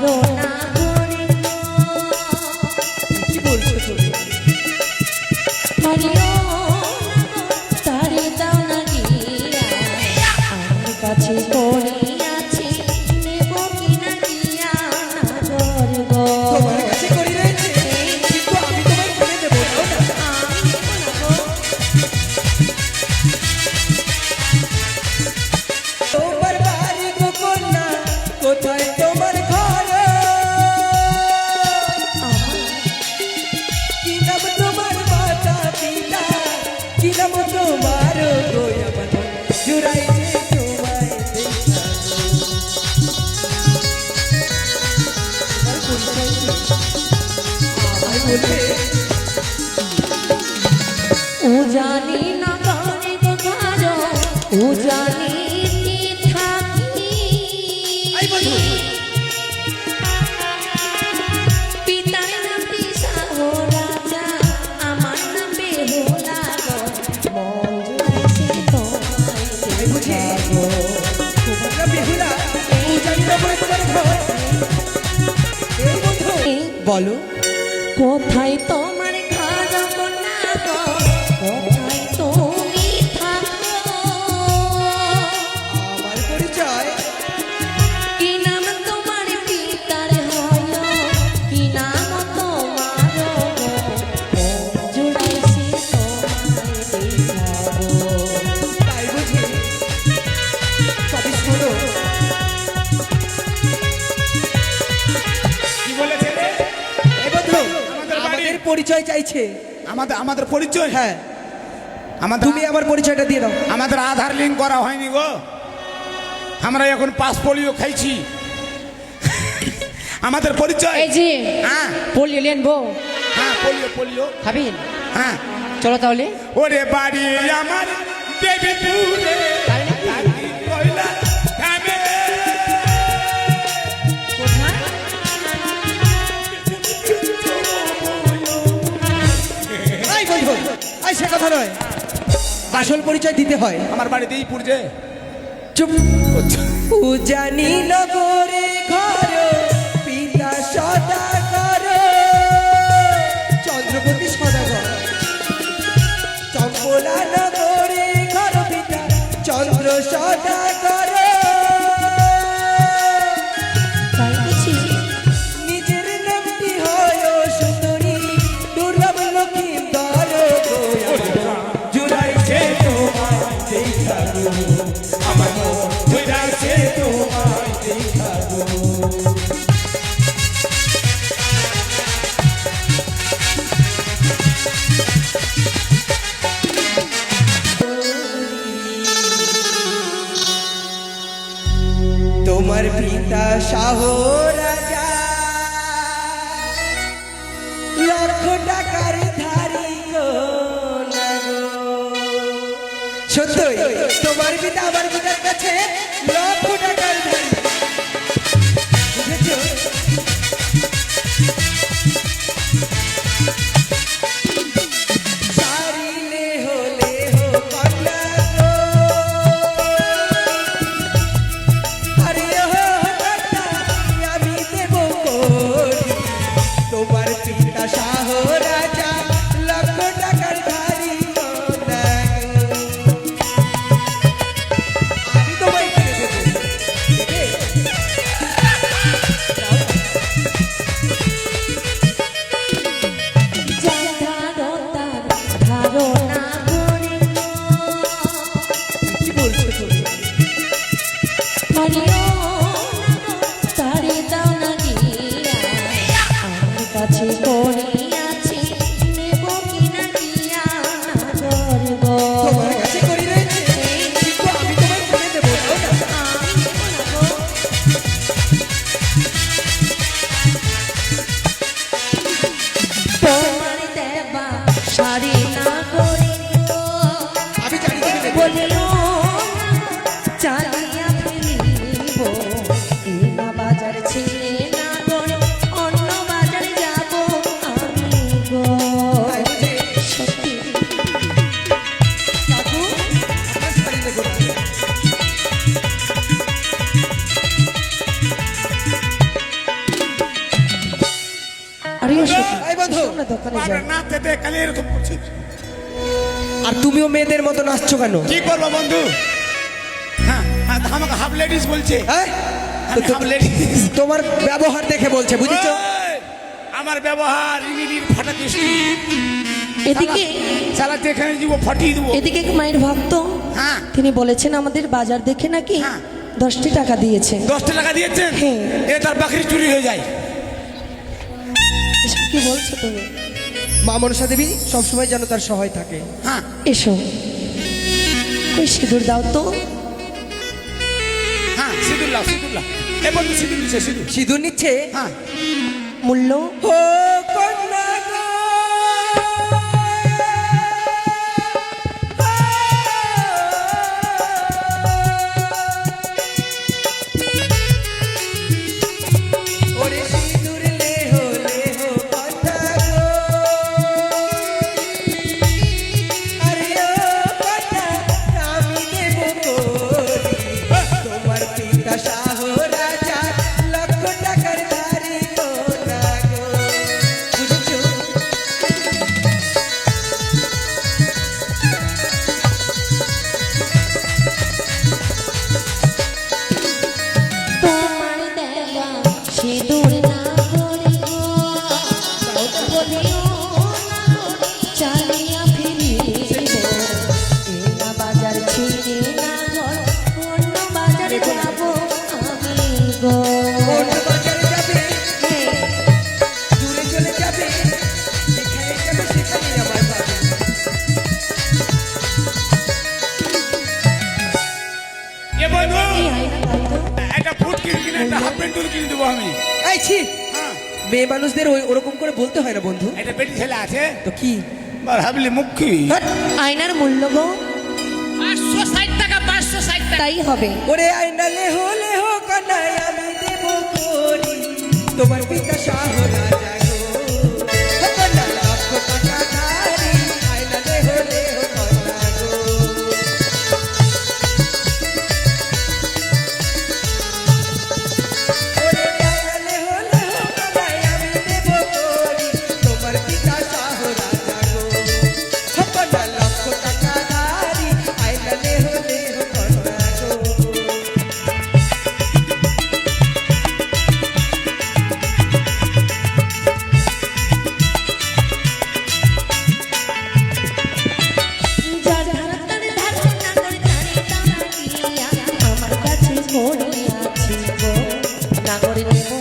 ধারণা করে কি বলছো তুমি? হরিও তারে দাও না গিয়া আমার কাছে পড়িয়াছে নেব কিনা গিয়া নাগর গো তোমার কাছে করি রয়েছে, কিন্তু আমি তোমায় করে দেবো না। আমি নেব না গো তোমার বাড়ি গো কন্যা, কোথায় তোমার ঘর? কি নাম তোমার মাতা পিতা, কি নাম তোমার গো আমার মন জুড়াইছে তোমায় দেখা গো। তোমার পরিচয় কি? আমায় বলবে? ও জানি না কারে গো কারো ও জানি কি থাকি আই বন্ধু, পিতার নাম পিসাহ রাজা আমার নাম বেহুলা গো মন জুড়াইছে আমি বুঝি তোমায় তোমার নাম বেহুলা, ও জানি না বলে তোমার ঘর। এই বন্ধু বলো, কোথায় তোমার ঘর গো না গো কোথায় তুমি থাকো আমার পরিচয় কি নাম তোমার পিতার হয় কি নাম তোমার গো জুড়াইছি তোমায় দেখাবো তাই বুঝি? তবে শোনো, কি বলেছে রে? এই বন্ধু আমাদের বাড়ি। আমাদের পরিচয় চাইছে। আমাদের পরিচয়, হ্যাঁ, আমাদের তুমি আমার পরিচয়টা দিয়ে দাও। আমাদের আধার লিঙ্ক করা হয়নি গো। আমরা এখন পাস পোলিও খাইছি। আমাদের পরিচয় এই যে হ্যাঁ পোলিও লেনবো হ্যাঁ পোলিও পোলিও খাবেন হ্যাঁ। চলো তাহলে ওরে বাড়ি আমার দেবীপুরে তাই নাকি? কইলা থামে। কোথায়? এই বন্ধু, এই সে কথা নয়, আসল পরিচয় দিতে হয়। আমার বাড়িতেই পুরজে চুপ। উজানি নগরে ঘর, পিতা সদাগর, চন্দ্রপতি সদাগর। চম্পলা নগরে ঘর, পিতা চন্দ্র সদাগর। তাই বুঝি নিজের নামটি হয় সুন্দরী, দুর্লভ লক্ষিন্দর গো জুড়াইছে তোমায় দেখা গো, আমার মন জুড়াইছে তোমায় দেখা গো। তোমার পিতা শাহ রাজা, লক্ষ টাকার ধারি গো না গো। সত্যই তোমার পিতা আমার পিতার কাছে লক্ষ টাকার ধারি, বুঝেছো? সারিলে হলে হো কন্যা গো, আরে ও কন্যা আমি দেব কোটি। তোমার পিতা শাহ রাজা লক্ষ টাকার ধারি গো না গো। আমি তোমায় কিনে দেবো, দেবে? দাও। ধারণা করে কি বলছো তুমি? হরিও তারে দাও না গিয়া আমার কাছে পড়িয়াছে নেব কিনা গিয়া নাগর গো তোমার কাছে করি রয়েছে, কিন্তু আমি তোমায় করে দেবো না। আমি নেব না গো তোমার দেবা সারি না করি গো আমি জানি তুমি দেবে। বলিও চালিয়া ফেলিব এই না বাজার ছেড়ে না গো অন্য বাজার যাব না দোকানে পারে যাও। না তেতে কালি এরকম করছিস আর তুমিও মেয়েদের মতো নাচছো কেন? কি করবো বন্ধু? হ্যাঁ হ্যাঁ, আমাকে হাফ লেডিস বলছে। হ্যাঁ? আমি হাফ লেডিস। তোমার ব্যবহার দেখে বলছে, বুঝেছো? ওই, আমার ব্যবহার ইংলিশ ফাটাতে এদিকে চালাতে এখানে দিব ফাটিয়ে দেবো। এদিকে এক মায়ের ভক্ত, হ্যাঁ তিনি বলেছেন আমাদের বাজার দেখে নাকি হ্যাঁ। 10টি টাকা দিয়েছেন। 10 টাকা দিয়েছেন, হ্যাঁ। এ তার বাকরি চুরি হয়ে যায়। এসব কি বলছো তুমি? মা মনসা দেবী সবসময় যেন তার সহায় থাকে। হ্যাঁ এসো, ওই সিঁদুর দাও তো। হ্যাঁ সিদুল্লাহ সিদুল্লাহ, এ বন্ধু সিঁদুর নিচ্ছে সিঁদুর। সিঁদুর নিচ্ছে। হ্যাঁ মূল্য ও কন্যা গো, ওরে সিঁদুর লেহো লেহো কন্যা গো, আরে ও কন্যা আমি দেব করি, তোমার পিতা শাহ রাজা লক্ষ টাকার ধারি কন্যা গো। বুঝেছো? তোমার দেওয়া সিঁদুর না করি গো, বলিও না চালিয়া ফিরিব, এলা বাজার ছিঁড়ে না ঘর, অন্য বাজারে যাব আমি গো। কোন বাজারে যাবে? দূরে চলে যাবে, যেখানে যাবে সেখানেই আমার পাবে। এ বন্ধু, এই আয়না দাও তো। একটা ফুট কিনে কিনে একটা হাফ প্যান্ট কিনে দেবো আমি। এই ছি, হ্যাঁ মেয়ে মানুষদের ওরকম করে বলতে হয় না বন্ধু। একটা বেটি ছেলে আছে তো কি? আর হাবলি মুখী। হাট! আয়নার মূল্য গো 560 টাকা 560 টাকা। তাই হবে। ওরে আয়না লেহো লেহো কানাই আমি দেব করি, তোমার পিতা শাহ রাজা গো, ও কানা লক্ষ টাকা ধারি, আয়না লেহো লেহো কানা গো। ওরে আয়না লেহো লেহো কানাই আমি দেব করি, তোমার পিতা শাহ রাজা গো, ও কানা লক্ষ টাকা ধারি, আয়না লেহো লেহো কানা গো। যার ধার তার ধার নাগর ধারে টানা দিয়া, আমার কাছে পড়ে আছি গো, নাগর নেব